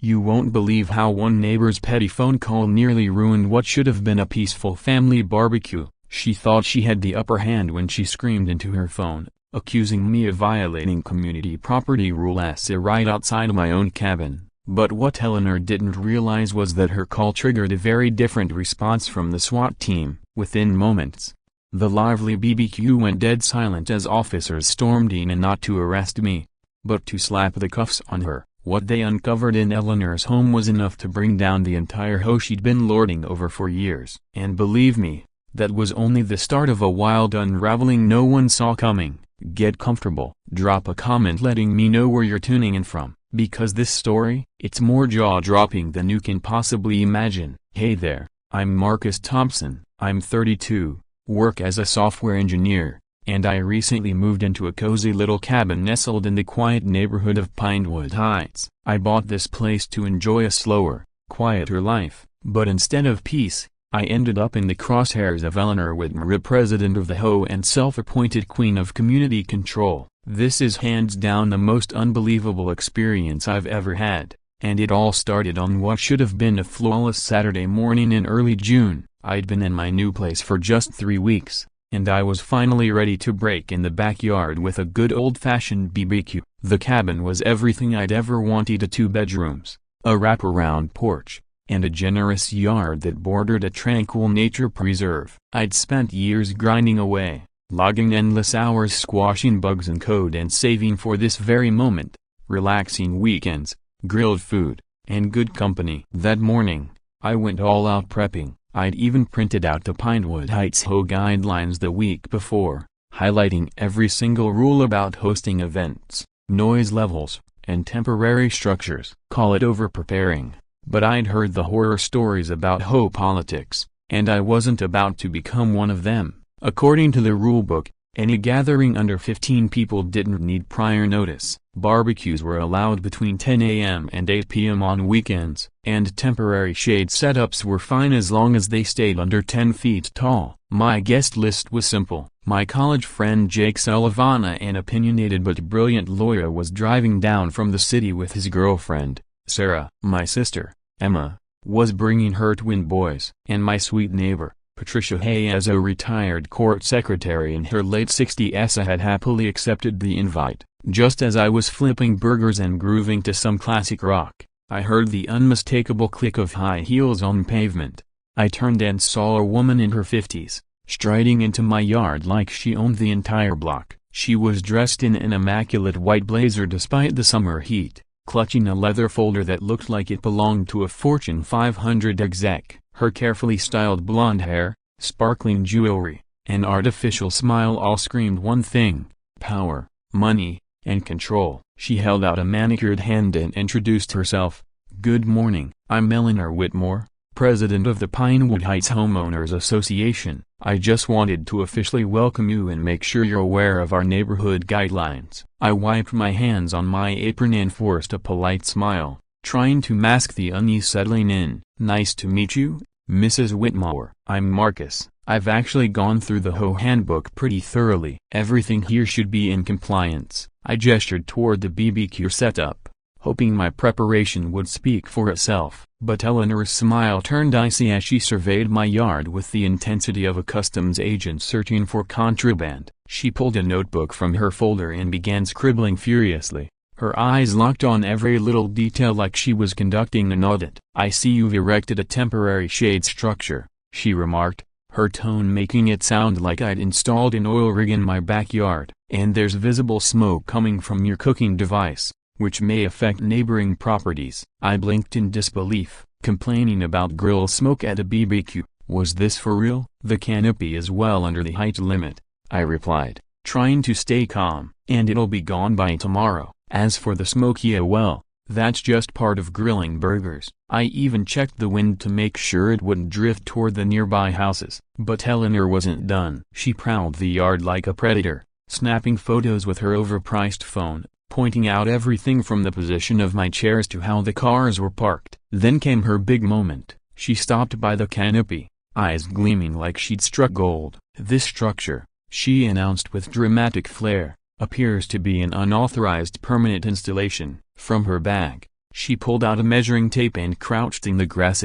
You won't believe how one neighbor's petty phone call nearly ruined what should have been a peaceful family barbecue. She thought she had the upper hand when she screamed into her phone, accusing me of violating community property rules right outside my own cabin. But what Eleanor didn't realize was that her call triggered a very different response from the SWAT team. Within moments, the lively BBQ went dead silent as officers stormed in, and not to arrest me, but to slap the cuffs on her. What they uncovered in Eleanor's home was enough to bring down the entire HOA she'd been lording over for years. And believe me, that was only the start of a wild unraveling no one saw coming. Get comfortable. Drop a comment letting me know where you're tuning in from, because this story, it's more jaw-dropping than you can possibly imagine. Hey there, I'm Marcus Thompson, I'm 32, work as a software engineer, and I recently moved into a cozy little cabin nestled in the quiet neighborhood of Pinewood Heights. I bought this place to enjoy a slower, quieter life, but instead of peace, I ended up in the crosshairs of Eleanor Whitmer, president of the HOA and self-appointed queen of community control. This is hands down the most unbelievable experience I've ever had, and it all started on what should have been a flawless Saturday morning in early June. I'd been in my new place for just 3 weeks, and I was finally ready to break in the backyard with a good old-fashioned BBQ. The cabin was everything I'd ever wanted: 2 bedrooms, a wraparound porch, and a generous yard that bordered a tranquil nature preserve. I'd spent years grinding away, logging endless hours squashing bugs in code and saving for this very moment, relaxing weekends, grilled food, and good company. That morning, I went all out prepping. I'd even printed out the Pinewood Heights HOA guidelines the week before, highlighting every single rule about hosting events, noise levels, and temporary structures. Call it over-preparing, but I'd heard the horror stories about HOA politics, and I wasn't about to become one of them. According to the rulebook, any gathering under 15 people didn't need prior notice. Barbecues were allowed between 10 a.m. and 8 p.m. on weekends, and temporary shade setups were fine as long as they stayed under 10 feet tall. My guest list was simple. My college friend Jake Sullivan, an opinionated but brilliant lawyer, was driving down from the city with his girlfriend, Sarah. My sister, Emma, was bringing her twin boys. And my sweet neighbor, Patricia Hayes, a retired court secretary in her late 60s, had happily accepted the invite. Just as I was flipping burgers and grooving to some classic rock, I heard the unmistakable click of high heels on pavement. I turned and saw a woman in her 50s, striding into my yard like she owned the entire block. She was dressed in an immaculate white blazer despite the summer heat, clutching a leather folder that looked like it belonged to a Fortune 500 exec. Her carefully styled blonde hair, sparkling jewelry, and artificial smile all screamed one thing: power, money, and control. She held out a manicured hand and introduced herself. "Good morning, I'm Eleanor Whitmore, president of the Pinewood Heights Homeowners Association. I just wanted to officially welcome you and make sure you're aware of our neighborhood guidelines." I wiped my hands on my apron and forced a polite smile, trying to mask the unease settling in. "Nice to meet you, Mrs. Whitmore. I'm Marcus. I've actually gone through the HOA handbook pretty thoroughly. Everything here should be in compliance." I gestured toward the BBQ setup, hoping my preparation would speak for itself. But Eleanor's smile turned icy as she surveyed my yard with the intensity of a customs agent searching for contraband. She pulled a notebook from her folder and began scribbling furiously, her eyes locked on every little detail like she was conducting an audit. "I see you've erected a temporary shade structure," she remarked, her tone making it sound like I'd installed an oil rig in my backyard. "And there's visible smoke coming from your cooking device, which may affect neighboring properties." I blinked in disbelief, complaining about grill smoke at a BBQ. Was this for real? "The canopy is well under the height limit," I replied, trying to stay calm, "and it'll be gone by tomorrow. As for the smoke, yeah, well, that's just part of grilling burgers." I even checked the wind to make sure it wouldn't drift toward the nearby houses. But Eleanor wasn't done. She prowled the yard like a predator, snapping photos with her overpriced phone, pointing out everything from the position of my chairs to how the cars were parked. Then came her big moment. She stopped by the canopy, eyes gleaming like she'd struck gold. "This structure," she announced with dramatic flair, "appears to be an unauthorized permanent installation." From her bag, She pulled out a measuring tape and crouched in the grass.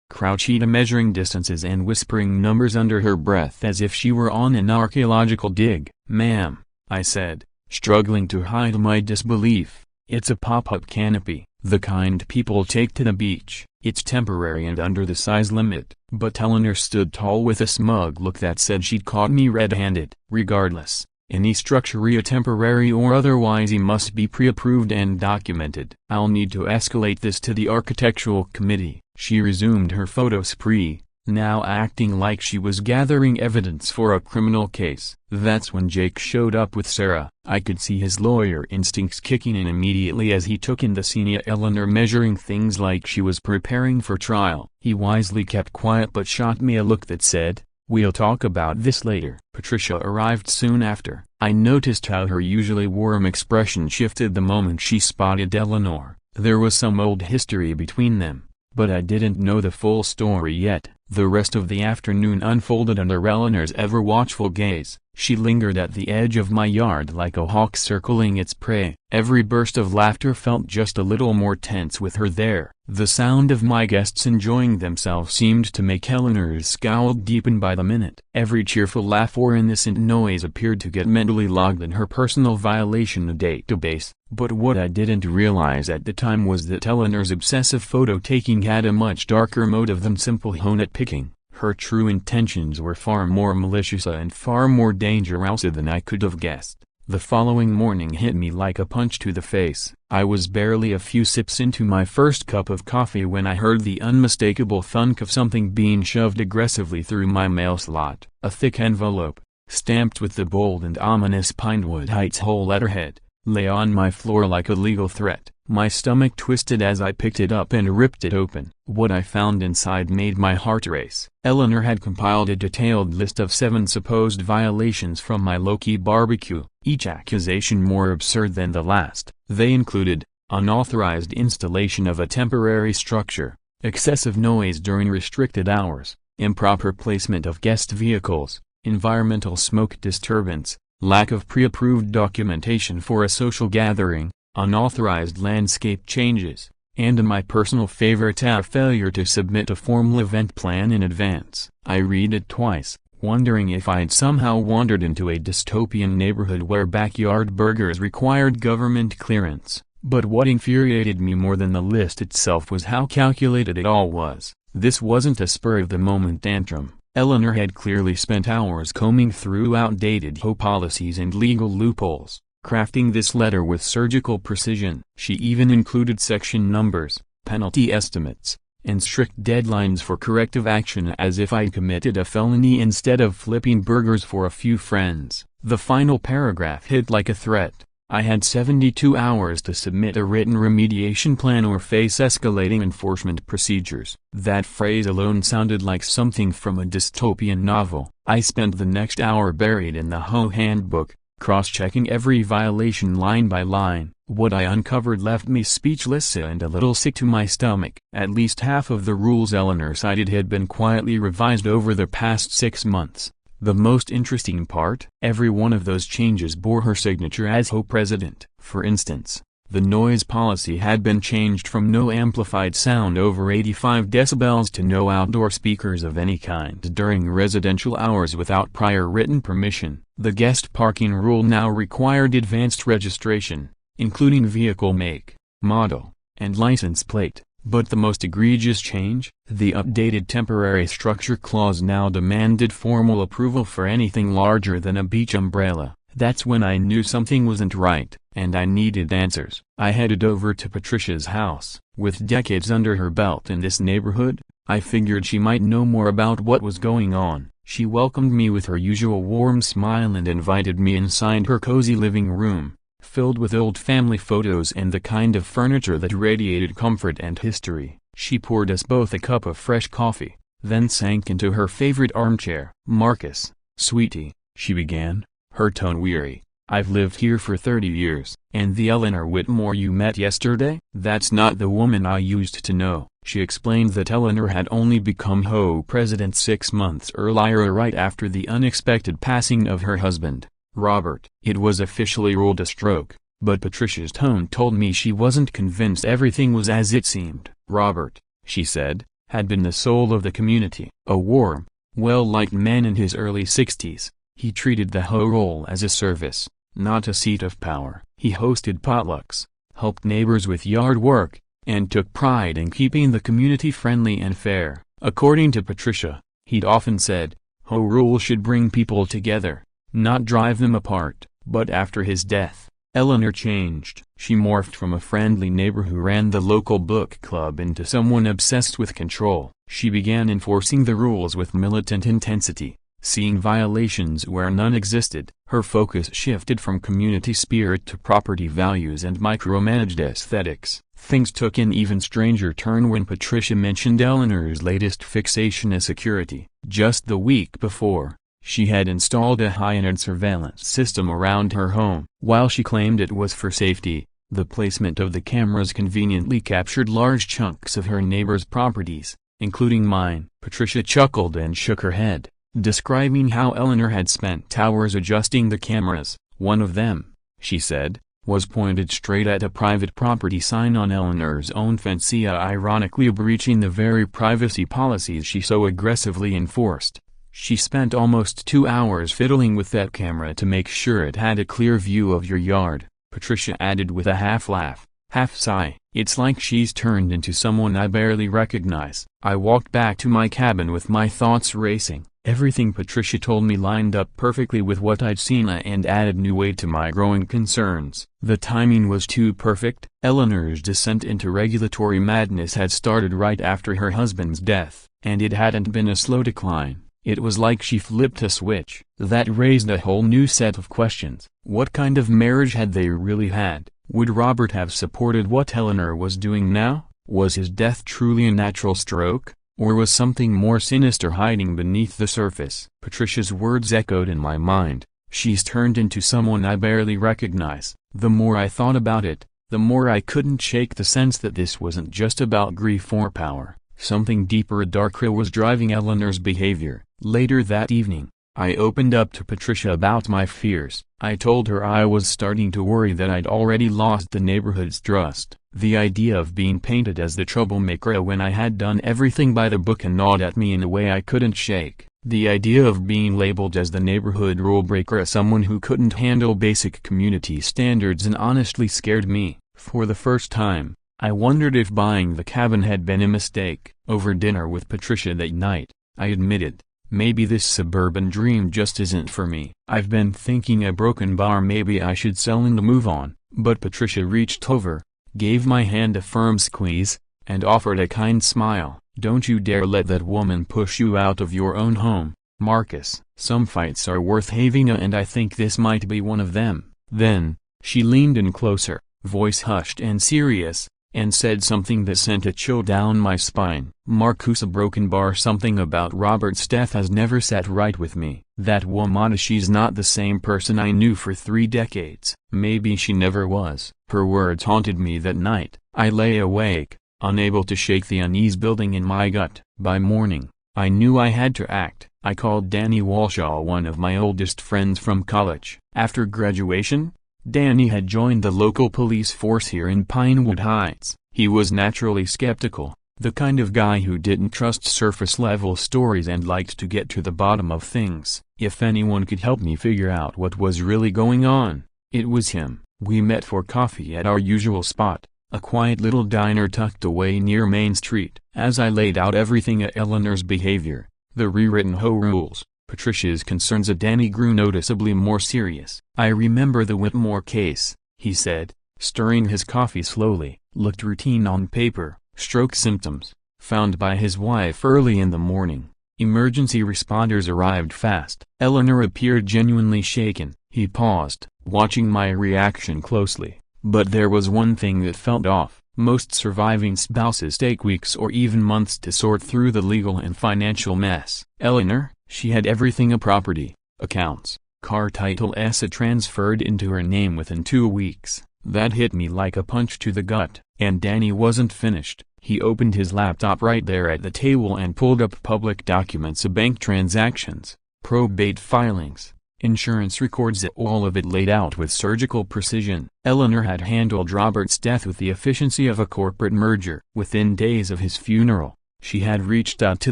Crouched measuring distances and whispering numbers under her breath as if she were on an archaeological dig. "Ma'am," I said, struggling to hide my disbelief, "it's a pop-up canopy, the kind people take to the beach. It's temporary and under the size limit." But Eleanor stood tall with a smug look that said she'd caught me red-handed. "Regardless, any structure, temporary or otherwise, must be pre-approved and documented. I'll need to escalate this to the architectural committee." She resumed her photo spree, now acting like she was gathering evidence for a criminal case. That's when Jake showed up with Sarah. I could see his lawyer instincts kicking in immediately as he took in the scene. Eleanor measuring things like she was preparing for trial. He wisely kept quiet but shot me a look that said, "We'll talk about this later." Patricia arrived soon after. I noticed how her usually warm expression shifted the moment she spotted Eleanor. There was some old history between them, but I didn't know the full story yet. The rest of the afternoon unfolded under Eleanor's ever-watchful gaze. She lingered at the edge of my yard like a hawk circling its prey. Every burst of laughter felt just a little more tense with her there. The sound of my guests enjoying themselves seemed to make Eleanor's scowl deepen by the minute. Every cheerful laugh or innocent noise appeared to get mentally logged in her personal violation database. But what I didn't realize at the time was that Eleanor's obsessive photo-taking had a much darker motive than simple nitpicking. Her true intentions were far more malicious and far more dangerous than I could have guessed. The following morning hit me like a punch to the face. I was barely a few sips into my first cup of coffee when I heard the unmistakable thunk of something being shoved aggressively through my mail slot. A thick envelope, stamped with the bold and ominous Pinewood Heights whole letterhead, lay on my floor like a legal threat. My stomach twisted as I picked it up and ripped it open. What I found inside made my heart race. Eleanor had compiled a detailed list of 7 supposed violations from my low-key barbecue, each accusation more absurd than the last. They included unauthorized installation of a temporary structure, excessive noise during restricted hours, improper placement of guest vehicles, environmental smoke disturbance, lack of pre-approved documentation for a social gathering, unauthorized landscape changes, and my personal favorite, a failure to submit a formal event plan in advance. I read it twice, wondering if I'd somehow wandered into a dystopian neighborhood where backyard burgers required government clearance. But what infuriated me more than the list itself was how calculated it all was. This wasn't a spur-of-the-moment tantrum. Eleanor had clearly spent hours combing through outdated HOA policies and legal loopholes, crafting this letter with surgical precision. She even included section numbers, penalty estimates, and strict deadlines for corrective action as if I'd committed a felony instead of flipping burgers for a few friends. The final paragraph hit like a threat. I had 72 hours to submit a written remediation plan or face escalating enforcement procedures. That phrase alone sounded like something from a dystopian novel. I spent the next hour buried in the HOA handbook, cross-checking every violation line by line. What I uncovered left me speechless and a little sick to my stomach. At least half of the rules Eleanor cited had been quietly revised over the past 6 months. The most interesting part, every one of those changes bore her signature as HOA president. For instance, the noise policy had been changed from no amplified sound over 85 decibels to no outdoor speakers of any kind during residential hours without prior written permission. The guest parking rule now required advanced registration, including vehicle make, model, and license plate. But the most egregious change, the updated temporary structure clause now demanded formal approval for anything larger than a beach umbrella. That's when I knew something wasn't right, and I needed answers. I headed over to Patricia's house. With decades under her belt in this neighborhood, I figured she might know more about what was going on. She welcomed me with her usual warm smile and invited me inside her cozy living room, filled with old family photos and the kind of furniture that radiated comfort and history. She poured us both a cup of fresh coffee, then sank into her favorite armchair. "Marcus, sweetie," she began, her tone weary, "I've lived here for 30 years. And the Eleanor Whitmore you met yesterday? That's not the woman I used to know." She explained that Eleanor had only become HOA president 6 months earlier, right after the unexpected passing of her husband, Robert. It was officially ruled a stroke, but Patricia's tone told me she wasn't convinced everything was as it seemed. Robert, she said, had been the soul of the community. A warm, well-liked man in his early 60s, he treated the HOA role as a service, not a seat of power. He hosted potlucks, helped neighbors with yard work, and took pride in keeping the community friendly and fair. According to Patricia, he'd often said, HOA rule should bring people together, not drive them apart. But after his death, Eleanor changed. She morphed from a friendly neighbor who ran the local book club into someone obsessed with control. She began enforcing the rules with militant intensity, seeing violations where none existed. Her focus shifted from community spirit to property values and micromanaged aesthetics. Things took an even stranger turn when Patricia mentioned Eleanor's latest fixation as security. Just the week before, she had installed a high-end surveillance system around her home. While she claimed it was for safety, the placement of the cameras conveniently captured large chunks of her neighbors' properties, including mine. Patricia chuckled and shook her head, describing how Eleanor had spent hours adjusting the cameras. One of them, she said, was pointed straight at a private property sign on Eleanor's own fence, ironically breaching the very privacy policies she so aggressively enforced. She spent almost 2 hours fiddling with that camera to make sure it had a clear view of your yard, Patricia added with a half laugh, half sigh. It's like she's turned into someone I barely recognize. I walked back to my cabin with my thoughts racing. Everything Patricia told me lined up perfectly with what I'd seen and added new weight to my growing concerns. The timing was too perfect. Eleanor's descent into regulatory madness had started right after her husband's death, and it hadn't been a slow decline. It was like she flipped a switch. That raised a whole new set of questions. What kind of marriage had they really had? Would Robert have supported what Eleanor was doing now? Was his death truly a natural stroke? Or was something more sinister hiding beneath the surface? Patricia's words echoed in my mind. She's turned into someone I barely recognize. The more I thought about it, the more I couldn't shake the sense that this wasn't just about grief or power. Something deeper, darker was driving Eleanor's behavior. Later that evening, I opened up to Patricia about my fears. I told her I was starting to worry that I'd already lost the neighborhood's trust. The idea of being painted as the troublemaker when I had done everything by the book and gnawed at me in a way I couldn't shake. The idea of being labeled as the neighborhood rule breaker as someone who couldn't handle basic community standards and honestly scared me. For the first time, I wondered if buying the cabin had been a mistake. Over dinner with Patricia that night, I admitted, maybe this suburban dream just isn't for me. I've been thinking a broken bar maybe I should sell and move on. But Patricia reached over, gave my hand a firm squeeze, and offered a kind smile. Don't you dare let that woman push you out of your own home, Marcus. Some fights are worth having, and I think this might be one of them. Then, she leaned in closer, voice hushed and serious, and said something that sent a chill down my spine. Marcus, a broken bar. Something about Robert's death has never sat right with me. That woman, she's not the same person I knew for 3 decades. Maybe she never was. Her words haunted me that night. I lay awake, unable to shake the unease building in my gut. By morning, I knew I had to act. I called Danny Walshaw, one of my oldest friends from college. After graduation, Danny had joined the local police force here in Pinewood Heights. He was naturally skeptical, the kind of guy who didn't trust surface-level stories and liked to get to the bottom of things. If anyone could help me figure out what was really going on, it was him. We met for coffee at our usual spot, a quiet little diner tucked away near Main Street. As I laid out everything at Eleanor's behavior, the rewritten HOA rules, Patricia's concerns, Danny grew noticeably more serious. I remember the Whitmore case, he said, stirring his coffee slowly. Looked routine on paper. Stroke symptoms, found by his wife early in the morning. Emergency responders arrived fast. Eleanor appeared genuinely shaken. He paused, watching my reaction closely. But there was one thing that felt off. Most surviving spouses take weeks or even months to sort through the legal and financial mess. Eleanor, she had everything: a property, accounts, car title, asset transferred into her name within 2 weeks. That hit me like a punch to the gut. And Danny wasn't finished. He opened his laptop right there at the table and pulled up public documents, bank transactions, probate filings, Insurance records it, all of it laid out with surgical precision. Eleanor had handled Robert's death with the efficiency of a corporate merger. Within days of his funeral, she had reached out to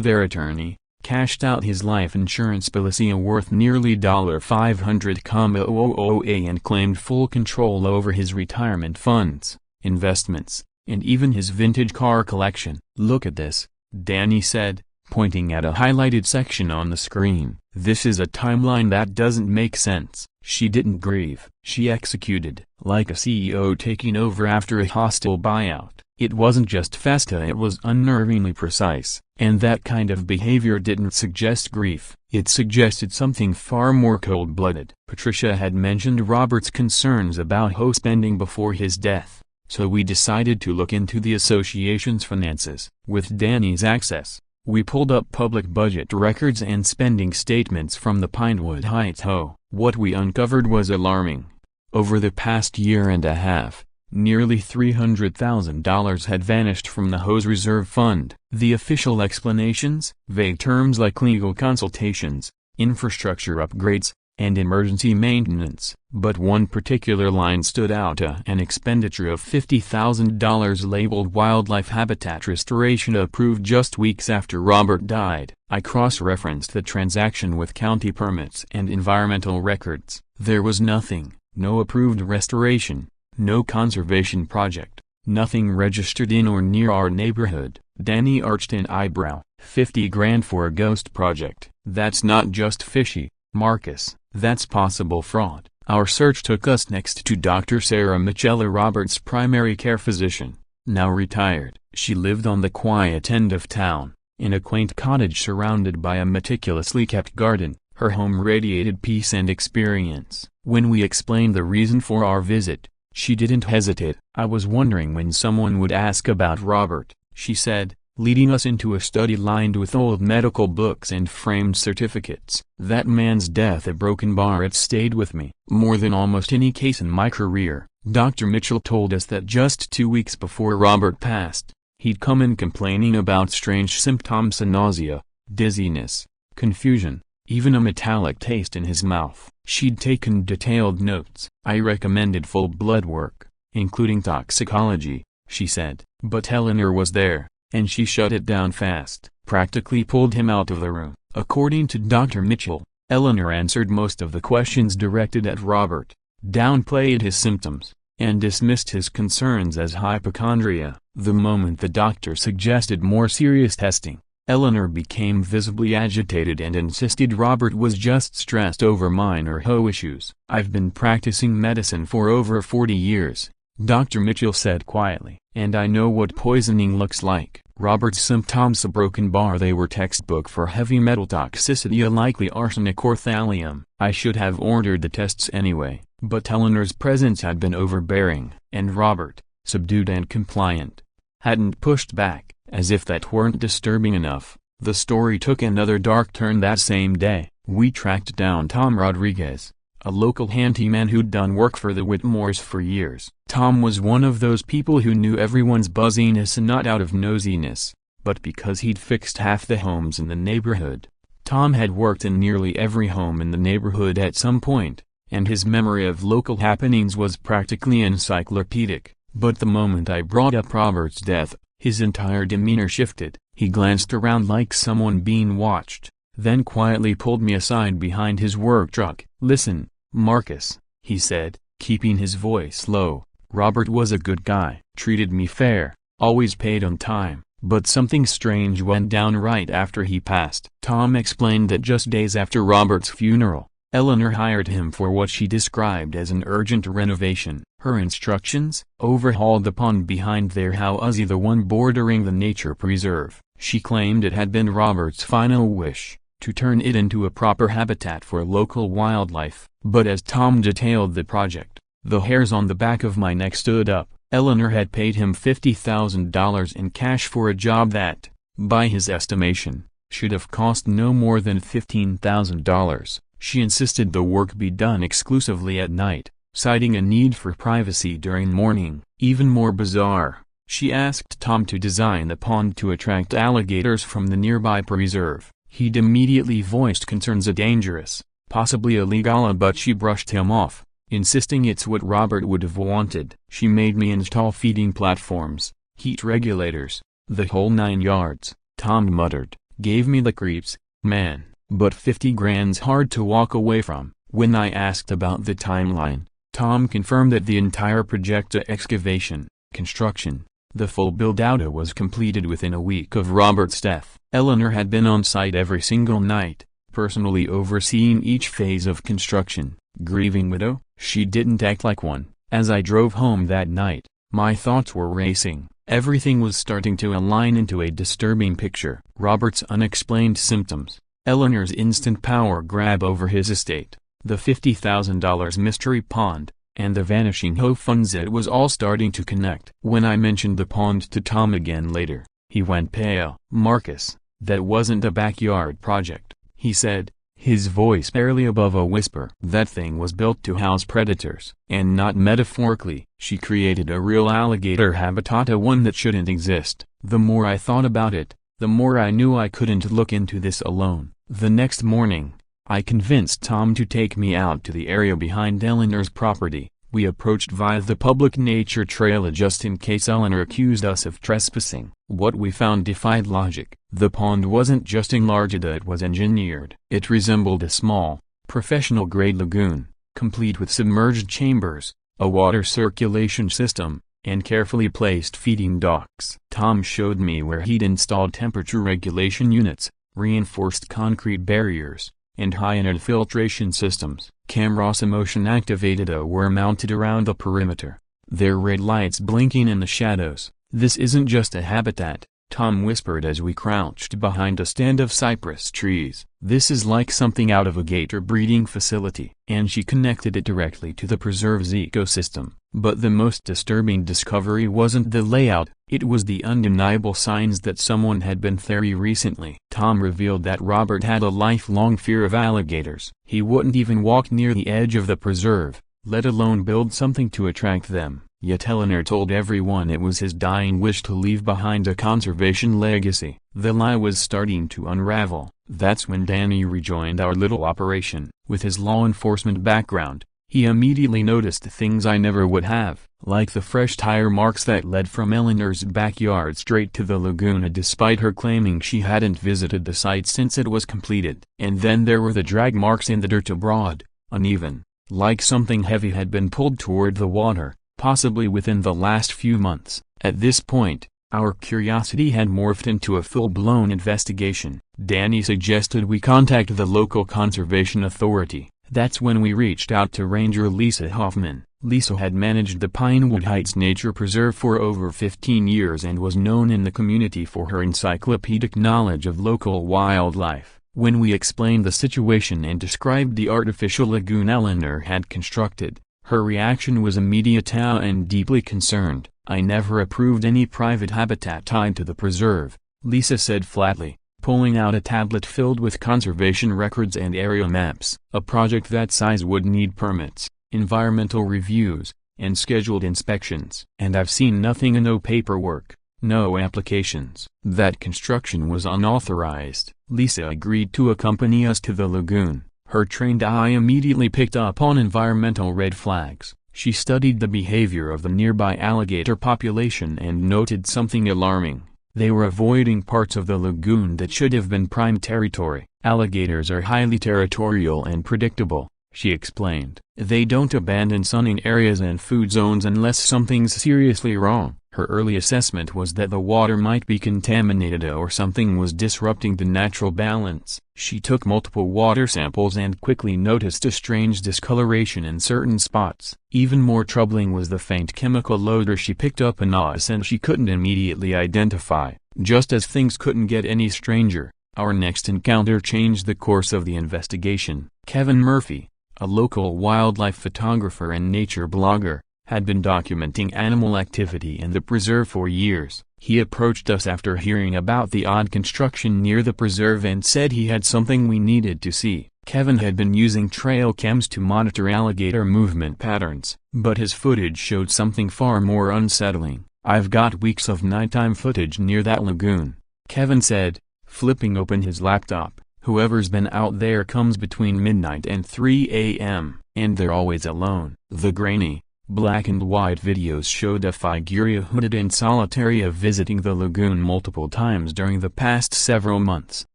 their attorney, cashed out his life insurance policy worth nearly $500,000 and claimed full control over his retirement funds, investments, and even his vintage car collection. "Look at this," Danny said, pointing at a highlighted section on the screen. "This is a timeline that doesn't make sense." She didn't grieve. She executed, like a CEO taking over after a hostile buyout. It wasn't just Festa, it was unnervingly precise. And that kind of behavior didn't suggest grief. It suggested something far more cold-blooded. Patricia had mentioned Robert's concerns about HOA spending before his death, so we decided to look into the association's finances. With Danny's access, we pulled up public budget records and spending statements from the Pinewood Heights HOA. What we uncovered was alarming. Over the past year and a half, nearly $300,000 had vanished from the HOA's reserve fund. The official explanations, vague terms like legal consultations, infrastructure upgrades, and emergency maintenance. But one particular line stood out: an expenditure of $50,000 labeled wildlife habitat restoration approved just weeks after Robert died. I cross-referenced the transaction with county permits and environmental records. There was nothing, no approved restoration, no conservation project, nothing registered in or near our neighborhood. Danny arched an eyebrow. $50,000 for a ghost project. That's not just fishy, Marcus, that's possible fraud. Our search took us next to Dr. Sarah Michela, Robert's primary care physician, now retired. She lived on the quiet end of town, in a quaint cottage surrounded by a meticulously kept garden. Her home radiated peace and experience. When we explained the reason for our visit, she didn't hesitate. "I was wondering when someone would ask about Robert," she said, leading us into a study lined with old medical books and framed certificates. "That man's death, a broken bar, it stayed with me more than almost any case in my career." Dr. Mitchell told us that just 2 weeks before Robert passed, he'd come in complaining about strange symptoms: nausea, dizziness, confusion, even a metallic taste in his mouth. She'd taken detailed notes. "I recommended full blood work, including toxicology," she said. But Eleanor was there, and she shut it down fast, practically pulled him out of the room. According to Dr. Mitchell, Eleanor answered most of the questions directed at Robert, downplayed his symptoms, and dismissed his concerns as hypochondria. The moment the doctor suggested more serious testing, Eleanor became visibly agitated and insisted Robert was just stressed over minor HOA issues. "I've been practicing medicine for over 40 years, Dr. Mitchell said quietly, "and I know what poisoning looks like." Robert's symptoms: a broken bar. They were textbook for heavy metal toxicity, likely arsenic or thallium. I should have ordered the tests anyway, but Eleanor's presence had been overbearing, and Robert, subdued and compliant, hadn't pushed back. As if that weren't disturbing enough, the story took another dark turn that same day. We tracked down Tom Rodriguez, a local handyman who'd done work for the Whitmores for years. Tom was one of those people who knew everyone's buzziness, and not out of nosiness, but because he'd fixed half the homes in the neighborhood. Tom had worked in nearly every home in the neighborhood at some point, and his memory of local happenings was practically encyclopedic. But the moment I brought up Robert's death, his entire demeanor shifted. He glanced around like someone being watched, then quietly pulled me aside behind his work truck. "Listen, Marcus," he said, keeping his voice low, "Robert was a good guy, treated me fair, always paid on time, but something strange went down right after he passed." Tom explained that just days after Robert's funeral, Eleanor hired him for what she described as an urgent renovation. Her instructions: overhaul the pond behind their house, the one bordering the nature preserve. She claimed it had been Robert's final wish, to turn it into a proper habitat for local wildlife. But as Tom detailed the project, the hairs on the back of my neck stood up. Eleanor had paid him $50,000 in cash for a job that, by his estimation, should have cost no more than $15,000. She insisted the work be done exclusively at night, citing a need for privacy during mourning. Even more bizarre, she asked Tom to design the pond to attract alligators from the nearby preserve. He'd immediately voiced concerns: dangerous, possibly illegal, but she brushed him off, insisting it's what Robert would have wanted. She made me install feeding platforms, heat regulators, the whole 9 yards, Tom muttered. Gave me the creeps, man, but 50 grand's hard to walk away from. When I asked about the timeline, Tom confirmed that the entire project excavation, construction, the full build-out was completed within a week of Robert's death. Eleanor had been on site every single night, personally overseeing each phase of construction. Grieving widow? She didn't act like one. As I drove home that night, my thoughts were racing. Everything was starting to align into a disturbing picture. Robert's unexplained symptoms, Eleanor's instant power grab over his estate, the $50,000 mystery pond, and the vanishing HOA funds. It was all starting to connect. When I mentioned the pond to Tom again later, he went pale. Marcus, that wasn't a backyard project, he said, his voice barely above a whisper. That thing was built to house predators. And not metaphorically. She created a real alligator habitat, a one that shouldn't exist. The more I thought about it, the more I knew I couldn't look into this alone. The next morning, I convinced Tom to take me out to the area behind Eleanor's property. We approached via the public nature trail just in case Eleanor accused us of trespassing. What we found defied logic. The pond wasn't just enlarged, it was engineered. It resembled a small, professional-grade lagoon, complete with submerged chambers, a water circulation system, and carefully placed feeding docks. Tom showed me where he'd installed temperature regulation units, reinforced concrete barriers, and high-end filtration systems. Cameras motion-activated were mounted around the perimeter, their red lights blinking in the shadows. This isn't just a habitat, Tom whispered as we crouched behind a stand of cypress trees. This is like something out of a gator breeding facility. And she connected it directly to the preserve's ecosystem. But the most disturbing discovery wasn't the layout, it was the undeniable signs that someone had been there recently. Tom revealed that Robert had a lifelong fear of alligators. He wouldn't even walk near the edge of the preserve, let alone build something to attract them. Yet Eleanor told everyone it was his dying wish to leave behind a conservation legacy. The lie was starting to unravel. That's when Danny rejoined our little operation. With his law enforcement background, he immediately noticed things I never would have, like the fresh tire marks that led from Eleanor's backyard straight to the lagoon despite her claiming she hadn't visited the site since it was completed. And then there were the drag marks in the dirt abroad, uneven, like something heavy had been pulled toward the water, possibly within the last few months. At this point, our curiosity had morphed into a full-blown investigation. Danny suggested we contact the local conservation authority. That's when we reached out to Ranger Lisa Hoffman. Lisa had managed the Pinewood Heights Nature Preserve for over 15 years and was known in the community for her encyclopedic knowledge of local wildlife. When we explained the situation and described the artificial lagoon Eleanor had constructed, her reaction was immediate and deeply concerned. "I never approved any private habitat tied to the preserve," Lisa said flatly, pulling out a tablet filled with conservation records and area maps. "A project that size would need permits, environmental reviews, and scheduled inspections. And I've seen nothing, no paperwork, no applications. That construction was unauthorized." Lisa agreed to accompany us to the lagoon. Her trained eye immediately picked up on environmental red flags. She studied the behavior of the nearby alligator population and noted something alarming. They were avoiding parts of the lagoon that should have been prime territory. "Alligators are highly territorial and predictable," she explained. "They don't abandon sunning areas and food zones unless something's seriously wrong." Her early assessment was that the water might be contaminated or something was disrupting the natural balance. She took multiple water samples and quickly noticed a strange discoloration in certain spots. Even more troubling was the faint chemical odor she picked up in a scent she couldn't immediately identify. Just as things couldn't get any stranger, our next encounter changed the course of the investigation. Kevin Murphy, a local wildlife photographer and nature blogger, had been documenting animal activity in the preserve for years. He approached us after hearing about the odd construction near the preserve and said he had something we needed to see. Kevin had been using trail cams to monitor alligator movement patterns, but his footage showed something far more unsettling. "I've got weeks of nighttime footage near that lagoon," Kevin said, flipping open his laptop. Whoever's been out there comes between midnight and 3 a.m., and they're always alone. The grainy, black and white videos showed a figure hooded and solitary visiting the lagoon multiple times during the past several months.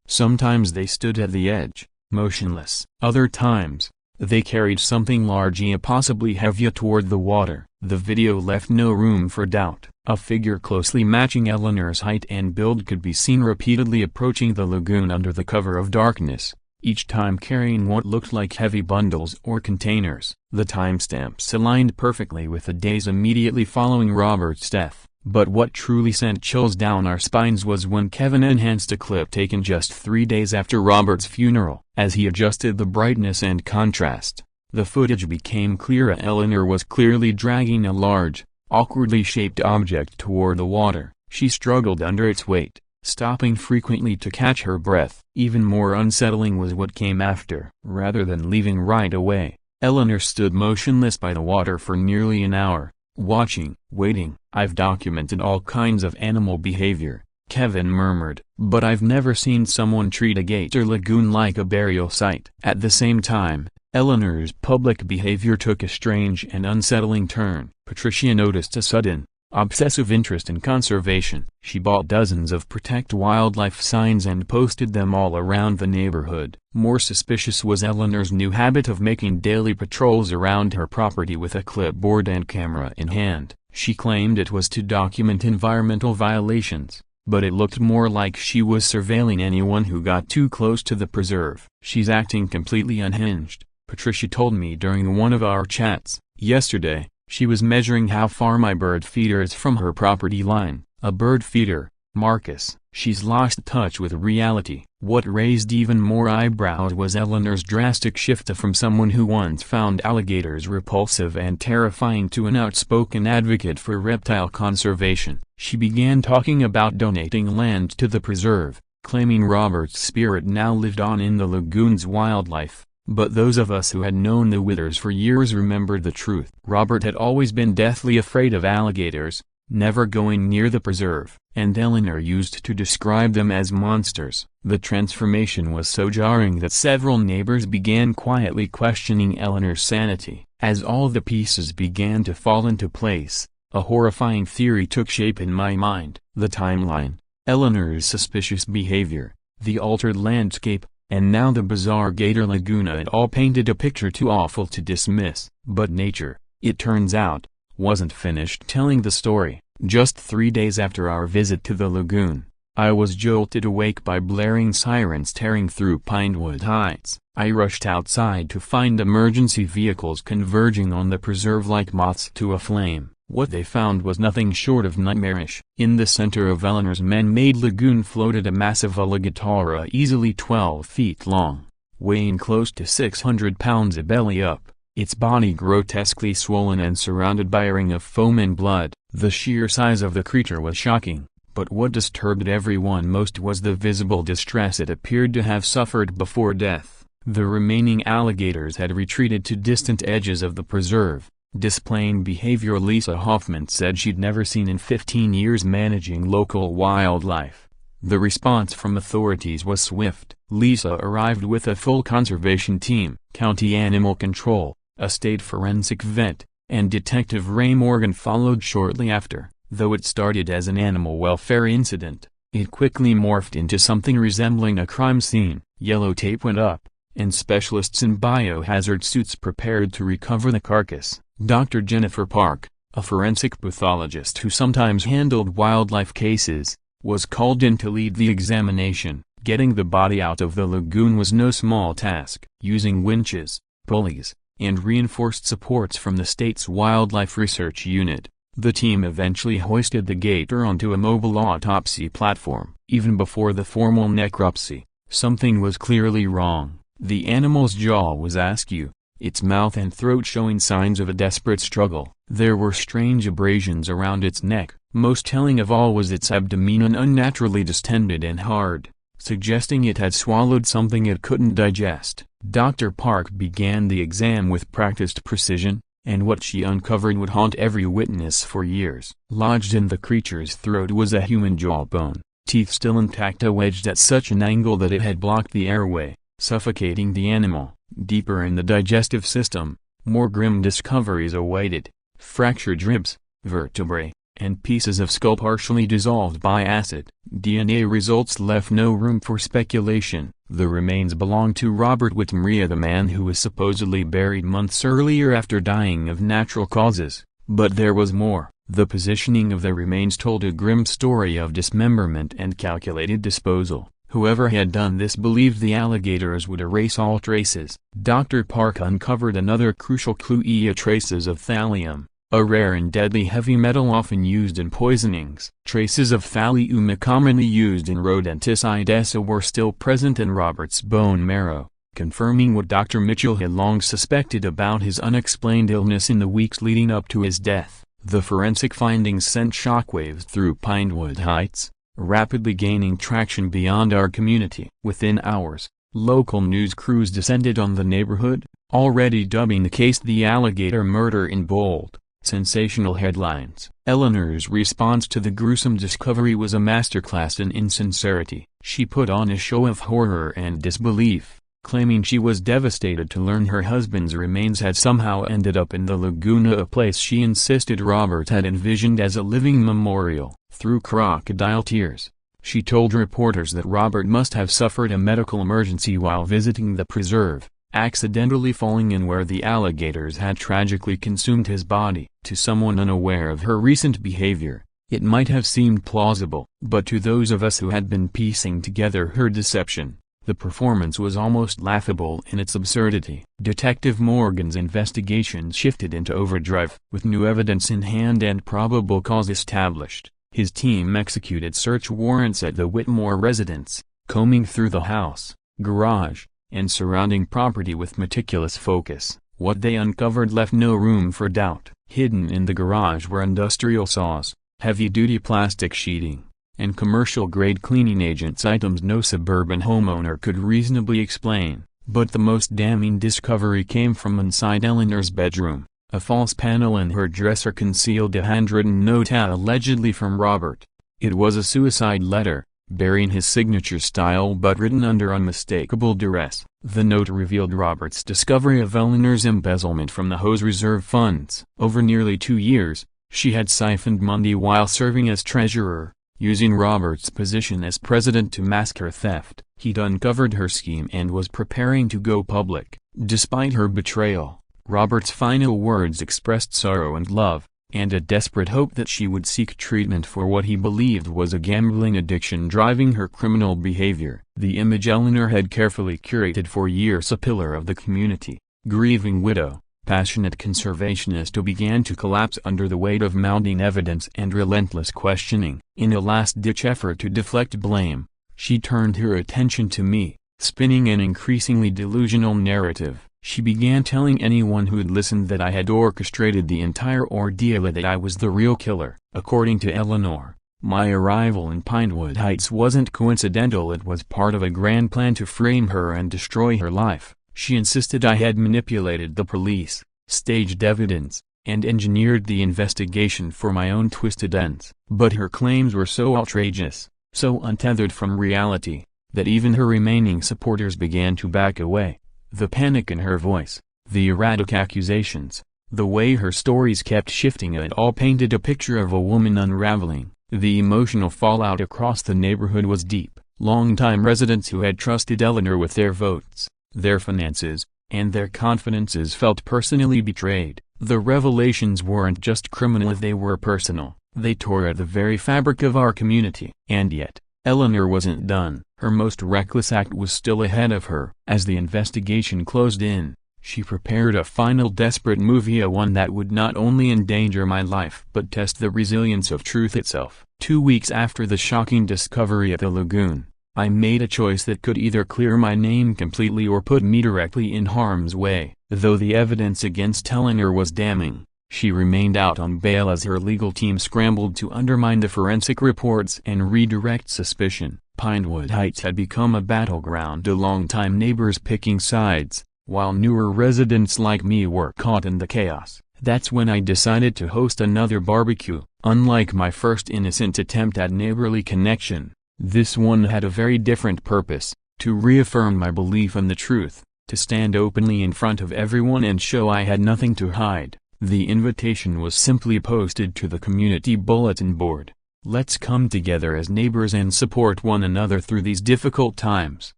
Sometimes they stood at the edge, motionless. Other times, they carried something large and possibly heavy toward the water. The video left no room for doubt. A figure closely matching Eleanor's height and build could be seen repeatedly approaching the lagoon under the cover of darkness, each time carrying what looked like heavy bundles or containers. The timestamps aligned perfectly with the days immediately following Robert's death. But what truly sent chills down our spines was when Kevin enhanced a clip taken just 3 days after Robert's funeral. As he adjusted the brightness and contrast, the footage became clearer. Eleanor was clearly dragging a large, awkwardly shaped object toward the water. She struggled under its weight, stopping frequently to catch her breath. Even more unsettling was what came after. Rather than leaving right away, Eleanor stood motionless by the water for nearly an hour, watching, waiting. "I've documented all kinds of animal behavior," Kevin murmured, "but I've never seen someone treat a gator lagoon like a burial site." At the same time, Eleanor's public behavior took a strange and unsettling turn. Patricia noticed a sudden, obsessive interest in conservation. She bought dozens of protect wildlife signs and posted them all around the neighborhood. More suspicious was Eleanor's new habit of making daily patrols around her property with a clipboard and camera in hand. She claimed it was to document environmental violations, but it looked more like she was surveilling anyone who got too close to the preserve. "She's acting completely unhinged," Patricia told me during one of our chats. "Yesterday, she was measuring how far my bird feeder is from her property line." A bird feeder, Marcus. She's lost touch with reality. What raised even more eyebrows was Eleanor's drastic shift from someone who once found alligators repulsive and terrifying to an outspoken advocate for reptile conservation. She began talking about donating land to the preserve, claiming Robert's spirit now lived on in the lagoon's wildlife. But those of us who had known the Withers for years remembered the truth. Robert had always been deathly afraid of alligators, never going near the preserve, and Eleanor used to describe them as monsters. The transformation was so jarring that several neighbors began quietly questioning Eleanor's sanity. As all the pieces began to fall into place, a horrifying theory took shape in my mind. The timeline, Eleanor's suspicious behavior, the altered landscape, and now the bizarre gator laguna. It all painted a picture too awful to dismiss. But nature, it turns out, wasn't finished telling the story. Just 3 days after our visit to the lagoon, I was jolted awake by blaring sirens tearing through Pinewood Heights. I rushed outside to find emergency vehicles converging on the preserve like moths to a flame. What they found was nothing short of nightmarish. In the center of Eleanor's man-made lagoon floated a massive alligator easily 12 feet long, weighing close to 600 pounds belly up, its body grotesquely swollen and surrounded by a ring of foam and blood. The sheer size of the creature was shocking, but what disturbed everyone most was the visible distress it appeared to have suffered before death. The remaining alligators had retreated to distant edges of the preserve, displaying behavior Lisa Hoffman said she'd never seen in 15 years managing local wildlife. The response from authorities was swift. Lisa arrived with a full conservation team, county animal control, a state forensic vet, and Detective Ray Morgan followed shortly after. Though it started as an animal welfare incident, it quickly morphed into something resembling a crime scene. Yellow tape went up, and specialists in biohazard suits prepared to recover the carcass. Dr. Jennifer Park, a forensic pathologist who sometimes handled wildlife cases, was called in to lead the examination. Getting the body out of the lagoon was no small task. Using winches, pulleys, and reinforced supports from the state's Wildlife Research Unit, the team eventually hoisted the gator onto a mobile autopsy platform. Even before the formal necropsy, something was clearly wrong. The animal's jaw was askew, its mouth and throat showing signs of a desperate struggle. There were strange abrasions around its neck. Most telling of all was its abdomen, unnaturally distended and hard, suggesting it had swallowed something it couldn't digest. Dr. Park began the exam with practiced precision, and what she uncovered would haunt every witness for years. Lodged in the creature's throat was a human jawbone, teeth still intact, wedged at such an angle that it had blocked the airway, suffocating the animal. Deeper in the digestive system, more grim discoveries awaited: fractured ribs, vertebrae, and pieces of skull partially dissolved by acid. DNA results left no room for speculation. The remains belonged to Robert Whittemore, the man who was supposedly buried months earlier after dying of natural causes. But there was more. The positioning of the remains told a grim story of dismemberment and calculated disposal. Whoever had done this believed the alligators would erase all traces. Dr. Park uncovered another crucial clue: traces of thallium, a rare and deadly heavy metal often used in poisonings. Traces of thallium, commonly used in rodenticides, were still present in Robert's bone marrow, confirming what Dr. Mitchell had long suspected about his unexplained illness in the weeks leading up to his death. The forensic findings sent shockwaves through Pinewood Heights, rapidly gaining traction beyond our community. Within hours, local news crews descended on the neighborhood, already dubbing the case the alligator murder in bold, sensational headlines. Eleanor's response to the gruesome discovery was a masterclass in insincerity. She put on a show of horror and disbelief, claiming she was devastated to learn her husband's remains had somehow ended up in the Laguna, a place she insisted Robert had envisioned as a living memorial. Through crocodile tears, she told reporters that Robert must have suffered a medical emergency while visiting the preserve, accidentally falling in where the alligators had tragically consumed his body. To someone unaware of her recent behavior, it might have seemed plausible, but to those of us who had been piecing together her deception, the performance was almost laughable in its absurdity. Detective Morgan's investigation shifted into overdrive. With new evidence in hand and probable cause established, his team executed search warrants at the Whittemore residence, combing through the house, garage, and surrounding property with meticulous focus. What they uncovered left no room for doubt. Hidden in the garage were industrial saws, heavy-duty plastic sheeting, and commercial-grade cleaning agents, items no suburban homeowner could reasonably explain. But the most damning discovery came from inside Eleanor's bedroom. A false panel in her dresser concealed a handwritten note allegedly from Robert. It was a suicide letter, bearing his signature style but written under unmistakable duress. The note revealed Robert's discovery of Eleanor's embezzlement from the HOA's reserve funds. Over nearly 2 years, she had siphoned money while serving as treasurer, using Robert's position as president to mask her theft. He'd uncovered her scheme and was preparing to go public. Despite her betrayal, Robert's final words expressed sorrow and love, and a desperate hope that she would seek treatment for what he believed was a gambling addiction driving her criminal behavior. The image Eleanor had carefully curated for years, a pillar of the community, grieving widow, passionate conservationist who began to collapse under the weight of mounting evidence and relentless questioning. In a last-ditch effort to deflect blame, she turned her attention to me, spinning an increasingly delusional narrative. She began telling anyone who had listened that I had orchestrated the entire ordeal, that I was the real killer. According to Eleanor, my arrival in Pinewood Heights wasn't coincidental, it was part of a grand plan to frame her and destroy her life. She insisted I had manipulated the police, staged evidence, and engineered the investigation for my own twisted ends. But her claims were so outrageous, so untethered from reality, that even her remaining supporters began to back away. The panic in her voice, the erratic accusations, the way her stories kept shifting, it all painted a picture of a woman unraveling. The emotional fallout across the neighborhood was deep. Longtime residents who had trusted Eleanor with their votes, their finances, and their confidences felt personally betrayed. The revelations weren't just criminal, they were personal. They tore at the very fabric of our community. And yet, Eleanor wasn't done. Her most reckless act was still ahead of her. As the investigation closed in, she prepared a final desperate move, one that would not only endanger my life but test the resilience of truth itself. 2 weeks after the shocking discovery at the lagoon, I made a choice that could either clear my name completely or put me directly in harm's way. Though the evidence against Eleanor was damning, she remained out on bail as her legal team scrambled to undermine the forensic reports and redirect suspicion. Pinewood Heights had become a battleground, a longtime neighbors picking sides, while newer residents like me were caught in the chaos. That's when I decided to host another barbecue. Unlike my first innocent attempt at neighborly connection, This one had a very different purpose: to reaffirm my belief in the truth, to stand openly in front of everyone and show I had nothing to hide. The invitation was simply posted to the community bulletin board. Let's come together as neighbors and support one another through these difficult times.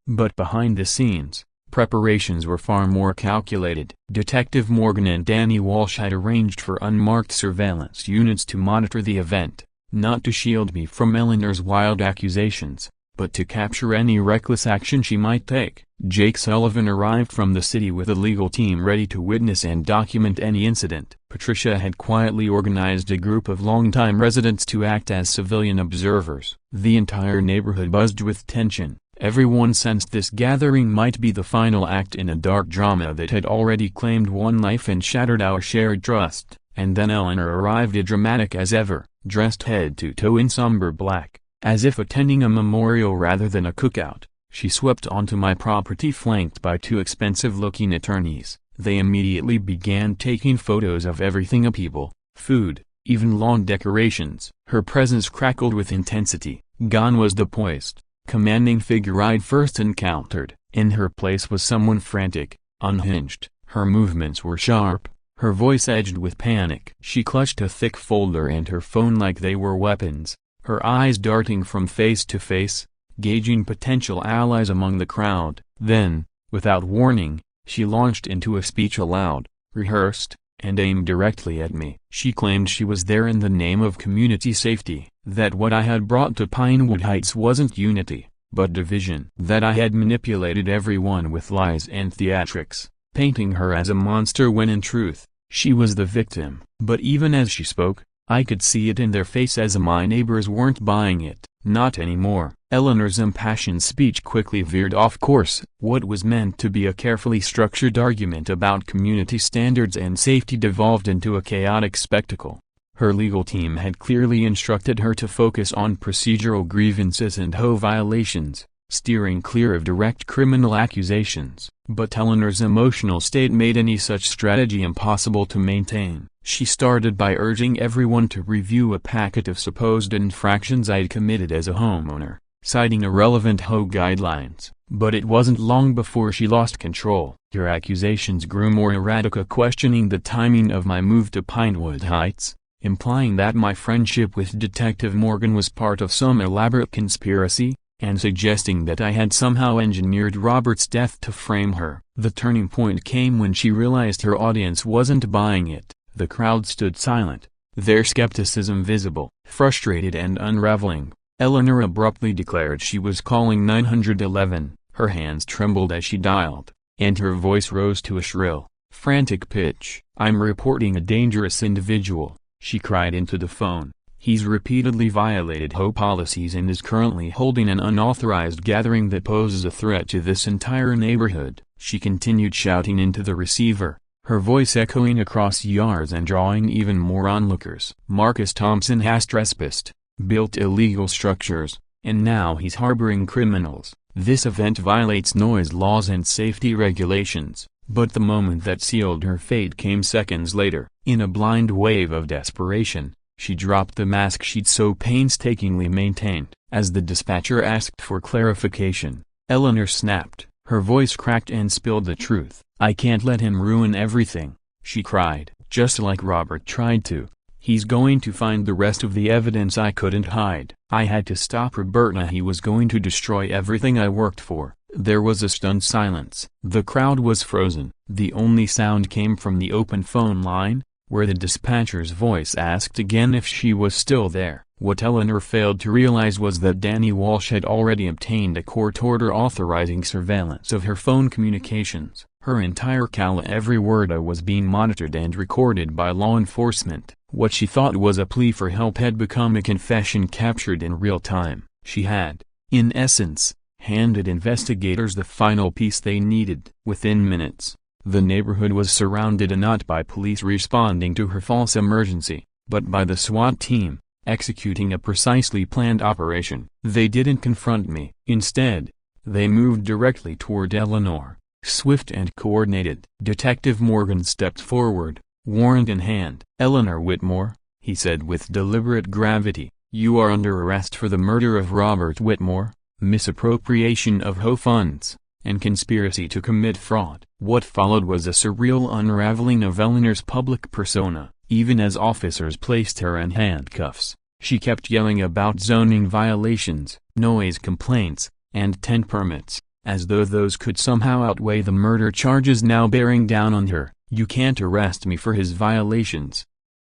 But behind the scenes, preparations were far more calculated. Detective Morgan and Danny Walsh had arranged for unmarked surveillance units to monitor the event, not to shield me from Eleanor's wild accusations, but to capture any reckless action she might take. Jake Sullivan arrived from the city with a legal team ready to witness and document any incident. Patricia had quietly organized a group of longtime residents to act as civilian observers. The entire neighborhood buzzed with tension. Everyone sensed this gathering might be the final act in a dark drama that had already claimed one life and shattered our shared trust. And then Eleanor arrived, as dramatic as ever, dressed head to toe in somber black, as if attending a memorial rather than a cookout. She swept onto my property flanked by two expensive-looking attorneys. They immediately began taking photos of everything: people, food, even lawn decorations. Her presence crackled with intensity. Gone was the poised, commanding figure I'd first encountered. In her place was someone frantic, unhinged. Her movements were sharp, her voice edged with panic. She clutched a thick folder and her phone like they were weapons, her eyes darting from face to face, gauging potential allies among the crowd. Then, without warning, she launched into a speech aloud, rehearsed, and aimed directly at me. She claimed she was there in the name of community safety, that what I had brought to Pinewood Heights wasn't unity, but division, that I had manipulated everyone with lies and theatrics, painting her as a monster when in truth, she was the victim. But even as she spoke, I could see it in their face as my neighbors weren't buying it. Not anymore. Eleanor's impassioned speech quickly veered off course. What was meant to be a carefully structured argument about community standards and safety devolved into a chaotic spectacle. Her legal team had clearly instructed her to focus on procedural grievances and HOA violations, steering clear of direct criminal accusations. But Eleanor's emotional state made any such strategy impossible to maintain. She started by urging everyone to review a packet of supposed infractions I'd committed as a homeowner, citing irrelevant HOA guidelines. But it wasn't long before she lost control. Her accusations grew more erratic, questioning the timing of my move to Pinewood Heights, implying that my friendship with Detective Morgan was part of some elaborate conspiracy, and suggesting that I had somehow engineered Robert's death to frame her. The turning point came when she realized her audience wasn't buying it. The crowd stood silent, their skepticism visible. Frustrated and unraveling, Eleanor abruptly declared she was calling 911. Her hands trembled as she dialed, and her voice rose to a shrill, frantic pitch. "I'm reporting a dangerous individual," she cried into the phone. "He's repeatedly violated HOA policies and is currently holding an unauthorized gathering that poses a threat to this entire neighborhood." She continued shouting into the receiver, her voice echoing across yards and drawing even more onlookers. "Marcus Thompson has trespassed, built illegal structures, and now he's harboring criminals. This event violates noise laws and safety regulations." But the moment that sealed her fate came seconds later. In a blind wave of desperation, she dropped the mask she'd so painstakingly maintained. As the dispatcher asked for clarification, Eleanor snapped. Her voice cracked and spilled the truth. "I can't let him ruin everything," she cried. "Just like Robert tried to. He's going to find the rest of the evidence I couldn't hide. I had to stop Roberta. He was going to destroy everything I worked for." There was a stunned silence. The crowd was frozen. The only sound came from the open phone line, where the dispatcher's voice asked again if she was still there. What Eleanor failed to realize was that Danny Walsh had already obtained a court order authorizing surveillance of her phone communications. Her entire call, every word was being monitored and recorded by law enforcement. What she thought was a plea for help had become a confession captured in real time. She had, in essence, handed investigators the final piece they needed. Within minutes, the neighborhood was surrounded, not by police responding to her false emergency, but by the SWAT team, executing a precisely planned operation. They didn't confront me. Instead, they moved directly toward Eleanor, swift and coordinated. Detective Morgan stepped forward, warrant in hand. "Eleanor Whitmore," he said with deliberate gravity, You are under arrest for the murder of Robert Whitmore, misappropriation of HOA funds, and conspiracy to commit fraud." What followed was a surreal unraveling of Eleanor's public persona. Even as officers placed her in handcuffs, she kept yelling about zoning violations, noise complaints, and tent permits, as though those could somehow outweigh the murder charges now bearing down on her. "You can't arrest me for his violations,"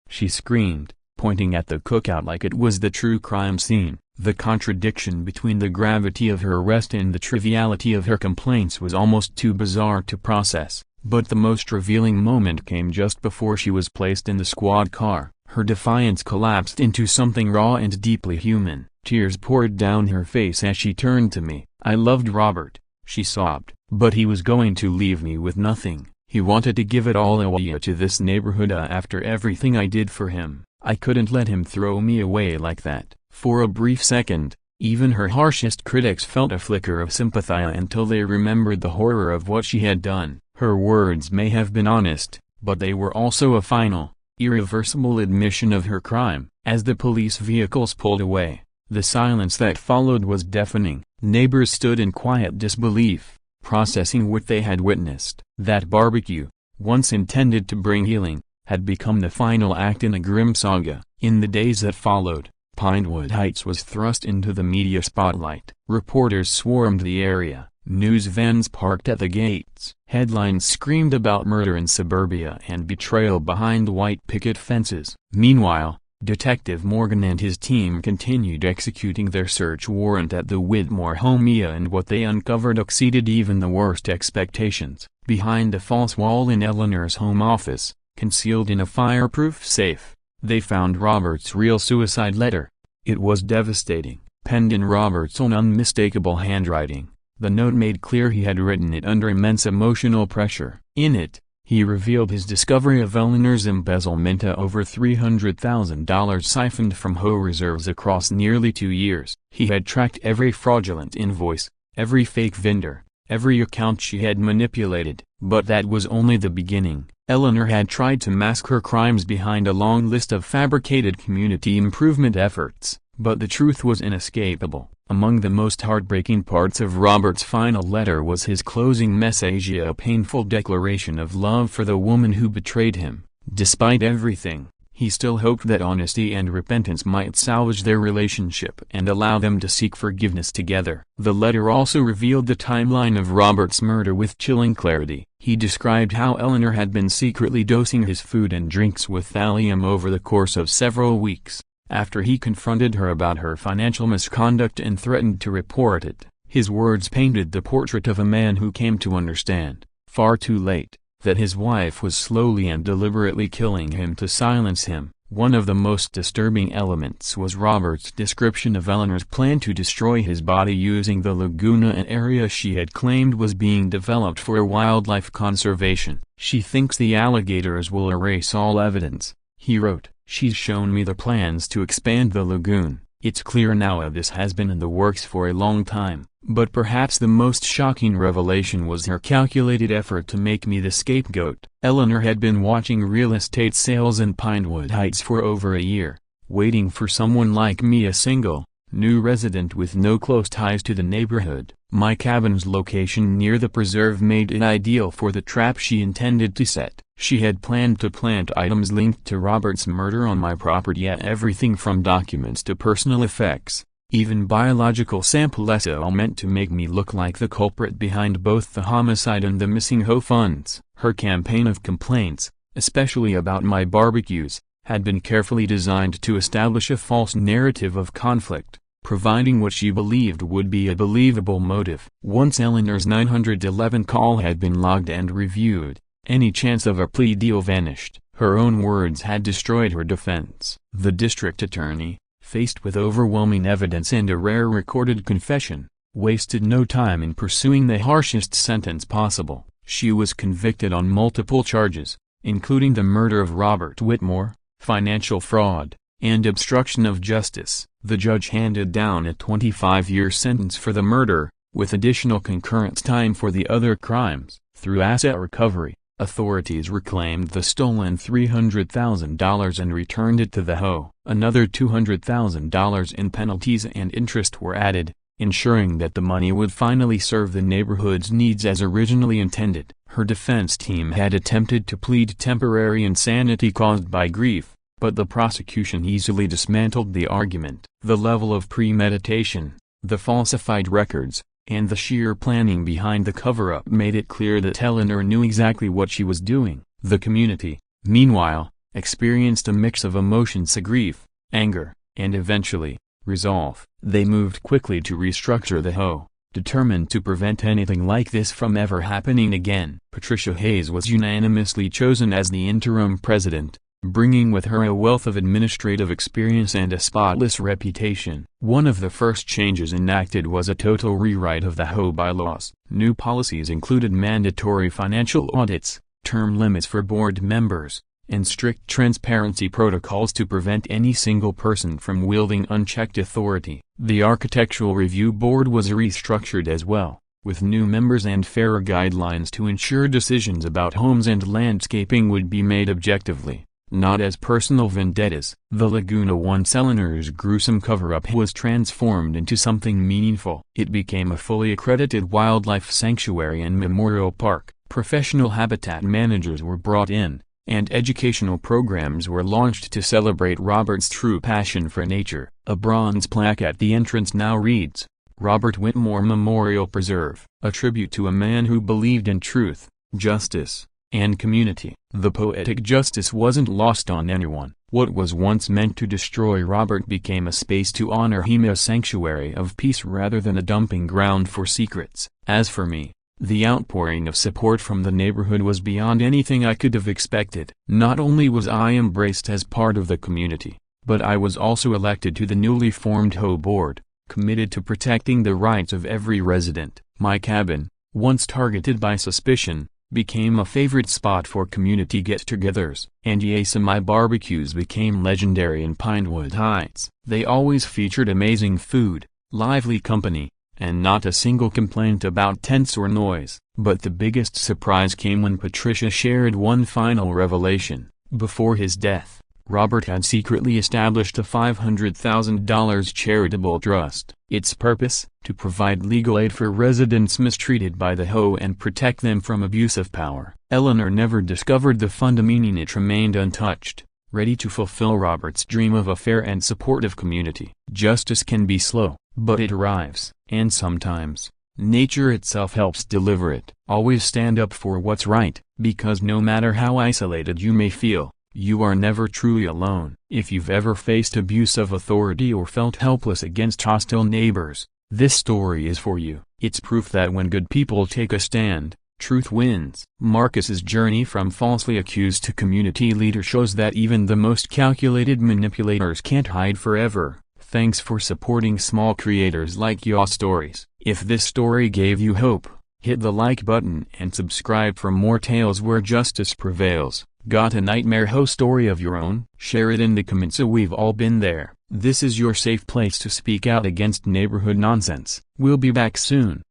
she screamed, pointing at the cookout like it was the true crime scene. The contradiction between the gravity of her arrest and the triviality of her complaints was almost too bizarre to process, but the most revealing moment came just before she was placed in the squad car. Her defiance collapsed into something raw and deeply human. Tears poured down her face as she turned to me. "I loved Robert," she sobbed, "but he was going to leave me with nothing. He wanted to give it all away to this neighborhood after everything I did for him. I couldn't let him throw me away like that." For a brief second, even her harshest critics felt a flicker of sympathy until they remembered the horror of what she had done. Her words may have been honest, but they were also a final, irreversible admission of her crime. As the police vehicles pulled away, the silence that followed was deafening. Neighbors stood in quiet disbelief, processing what they had witnessed. That barbecue, once intended to bring healing, had become the final act in a grim saga. In the days that followed, Pinewood Heights was thrust into the media spotlight. Reporters swarmed the area, news vans parked at the gates. Headlines screamed about murder in suburbia and betrayal behind white picket fences. Meanwhile, Detective Morgan and his team continued executing their search warrant at the Whitmore home, and what they uncovered exceeded even the worst expectations. Behind a false wall in Eleanor's home office, concealed in a fireproof safe, they found Robert's real suicide letter. It was devastating, penned in Robert's own unmistakable handwriting. The note made clear he had written it under immense emotional pressure. In it, he revealed his discovery of Eleanor's embezzlement of over $300,000 siphoned from HOA reserves across nearly 2 years. He had tracked every fraudulent invoice, every fake vendor, every account she had manipulated. But that was only the beginning. Eleanor had tried to mask her crimes behind a long list of fabricated community improvement efforts, but the truth was inescapable. Among the most heartbreaking parts of Robert's final letter was his closing message, a painful declaration of love for the woman who betrayed him. Despite everything, he still hoped that honesty and repentance might salvage their relationship and allow them to seek forgiveness together. The letter also revealed the timeline of Robert's murder with chilling clarity. He described how Eleanor had been secretly dosing his food and drinks with thallium over the course of several weeks. After he confronted her about her financial misconduct and threatened to report it, his words painted the portrait of a man who came to understand, far too late, that his wife was slowly and deliberately killing him to silence him. One of the most disturbing elements was Robert's description of Eleanor's plan to destroy his body using the Laguna, an area she had claimed was being developed for wildlife conservation. "She thinks the alligators will erase all evidence," he wrote. "She's shown me the plans to expand the lagoon. It's clear now this has been in the works for a long time." But perhaps the most shocking revelation was her calculated effort to make me the scapegoat. Eleanor had been watching real estate sales in Pinewood Heights for over a year, waiting for someone like me, a single, new resident with no close ties to the neighborhood. My cabin's location near the preserve made it ideal for the trap she intended to set. She had planned to plant items linked to Robert's murder on my property, everything from documents to personal effects, even biological samples, all meant to make me look like the culprit behind both the homicide and the missing HOA funds. Her campaign of complaints, especially about my barbecues, had been carefully designed to establish a false narrative of conflict, providing what she believed would be a believable motive. Once Eleanor's 911 call had been logged and reviewed, any chance of a plea deal vanished. Her own words had destroyed her defense. The district attorney, faced with overwhelming evidence and a rare recorded confession, wasted no time in pursuing the harshest sentence possible. She was convicted on multiple charges, including the murder of Robert Whitmore, financial fraud, and obstruction of justice. The judge handed down a 25-year sentence for the murder, with additional concurrent time for the other crimes. Through asset recovery, authorities reclaimed the stolen $300,000 and returned it to the HOA. Another $200,000 in penalties and interest were added, ensuring that the money would finally serve the neighborhood's needs as originally intended. Her defense team had attempted to plead temporary insanity caused by grief, but the prosecution easily dismantled the argument. The level of premeditation, the falsified records, and the sheer planning behind the cover-up made it clear that Eleanor knew exactly what she was doing. The community, meanwhile, experienced a mix of emotions: grief, anger, and eventually, resolve. They moved quickly to restructure the HOA, determined to prevent anything like this from ever happening again. Patricia Hayes was unanimously chosen as the interim president, bringing with her a wealth of administrative experience and a spotless reputation. One of the first changes enacted was a total rewrite of the HOA bylaws. New policies included mandatory financial audits, term limits for board members, and strict transparency protocols to prevent any single person from wielding unchecked authority. The Architectural Review Board was restructured as well, with new members and fairer guidelines to ensure decisions about homes and landscaping would be made objectively, not as personal vendettas. The Laguna once Eleanor's gruesome cover-up was transformed into something meaningful. It became a fully accredited wildlife sanctuary and memorial park. Professional habitat managers were brought in, and educational programs were launched to celebrate Robert's true passion for nature. A bronze plaque at the entrance now reads, "Robert Whitmore Memorial Preserve," a tribute to a man who believed in truth, justice, and community. The poetic justice wasn't lost on anyone. What was once meant to destroy Robert became a space to honor him, a sanctuary of peace rather than a dumping ground for secrets. As for me, the outpouring of support from the neighborhood was beyond anything I could have expected. Not only was I embraced as part of the community, but I was also elected to the newly formed HOA board, committed to protecting the rights of every resident. My cabin, once targeted by suspicion, became a favorite spot for community get-togethers, and yes, my barbecues became legendary in Pinewood Heights. They always featured amazing food, lively company, and not a single complaint about tents or noise. But the biggest surprise came when Patricia shared one final revelation. Before his death, Robert had secretly established a $500,000 charitable trust. Its purpose? To provide legal aid for residents mistreated by the HOA and protect them from abuse of power. Eleanor never discovered the fund, meaning it remained untouched, ready to fulfill Robert's dream of a fair and supportive community. Justice can be slow, but it arrives, and sometimes, nature itself helps deliver it. Always stand up for what's right, because no matter how isolated you may feel, you are never truly alone. If you've ever faced abuse of authority or felt helpless against hostile neighbors, this story is for you. It's proof that when good people take a stand, truth wins. Marcus's journey from falsely accused to community leader shows that even the most calculated manipulators can't hide forever. Thanks for supporting small creators like your stories. If this story gave you hope, hit the like button and subscribe for more tales where justice prevails. Got a nightmare HOA story of your own? Share it in the comments so we've all been there. This is your safe place to speak out against neighborhood nonsense. We'll be back soon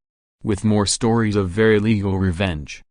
with more stories of very legal revenge.